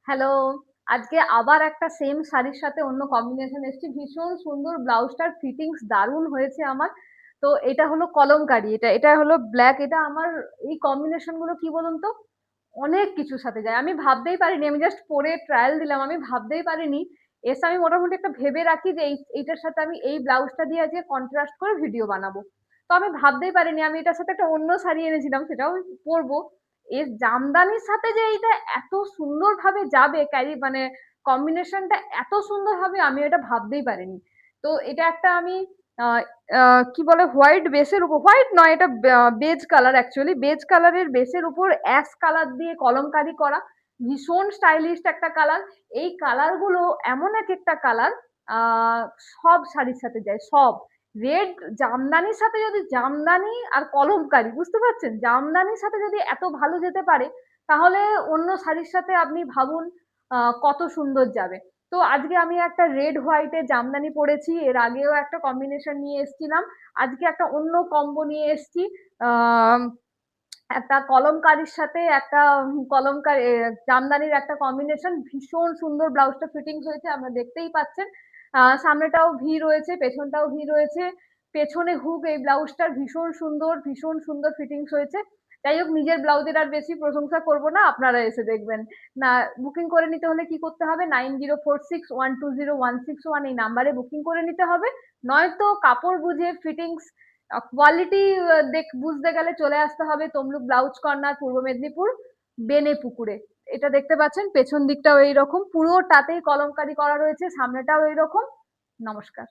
Hello, আজকে আবার একটা সেম শাড়ির সাথে অন্য কম্বিনেশন এসেছে। ভীষণ সুন্দর, ব্লাউজটার ফিটিংস দারুণ হয়েছে আমার। তো এটা হলো কলমকারি, এটা হলো ব্ল্যাক। এটা আমার এই কম্বিনেশন গুলো কি বলুন তো, অনেক কিছুর সাথে যায়। আমি ভাবতেই পারিনি, আমি জাস্ট পরে ট্রায়াল দিলাম, আমি ভাবতেই পারিনি। এসে আমি মোটামুটি একটা ভেবে রাখি যে এইটার সাথে আমি এই ব্লাউজটা দিয়ে আজকে কন্ট্রাস্ট করে ভিডিও বানাবো। তো আমি ভাবতেই পারিনি আমি এটার সাথে একটা অন্য শাড়ি এনেছিলাম, সেটাও পরবো। এর জামদানির সাথে যে এইটা এত সুন্দরভাবে যাবে, ক্যারি মানে কম্বিনেশনটা এত সুন্দর হবে, আমি এটা ভাবতেই পারিনি। তো এটা একটা আমি আহ, কি বলে, হোয়াইট বেসের উপর, হোয়াইট নয়, এটা বেজ কালার, অ্যাকচুয়ালি বেজ কালারের বেসের উপর অ্যাশ কালার দিয়ে কলমকারি করা। ভীষণ স্টাইলিশ একটা কালার। এই কালার গুলো এমন এক একটা কালার, আহ সব শাড়ির সাথে যায়, সব। রেড জামদানির সাথে যদি জামদানি আর কলমকারি, বুঝতে পারছেন, জামদানির সাথে যদি এত ভালো যেতে পারে, তাহলে অন্য শাড়ির সাথে আপনি ভাবুন কত সুন্দর যাবে। তো আজকে আমি একটা রেড হোয়াইটে জামদানি পরেছি, এর আগেও একটা কম্বিনেশন নিয়ে এসেছিলাম। আজকে একটা অন্য কম্বো নিয়ে এসেছি। আহ একটা কলমকারির সাথে একটা কলমকারি জামদানির একটা কম্বিনেশন, ভীষণ সুন্দর ব্লাউজটা ফিটিংস হয়েছে, আমরা দেখতেই পাচ্ছেন। সামনেটাও ভি রয়েছে, পেছনটাও ভি রয়েছে, পেছনে হুক। এই ব্লাউজটার ভীষণ সুন্দর, ভীষণ সুন্দর ফিটিংস হয়েছে। যাই হোক, নিজের ব্লাউজের আর বেশি প্রশংসা করবো না, আপনারা এসে দেখবেন। না, বুকিং করে নিতে হলে কি করতে হবে, 9046120161 এই নাম্বারে বুকিং করে নিতে হবে। নয়তো কাপড় বুঝে ফিটিংস কোয়ালিটি বুঝতে গেলে চলে আসতে হবে তমলুক ব্লাউজ কর্নার, পূর্ব মেদিনীপুর, বেনে পুকুরে। এটা দেখতে পাচ্ছেন, পেছন দিকটাও এইরকম পুরোটাতেই কলমকারি করা রয়েছে, সামনেটাও এইরকম। নমস্কার।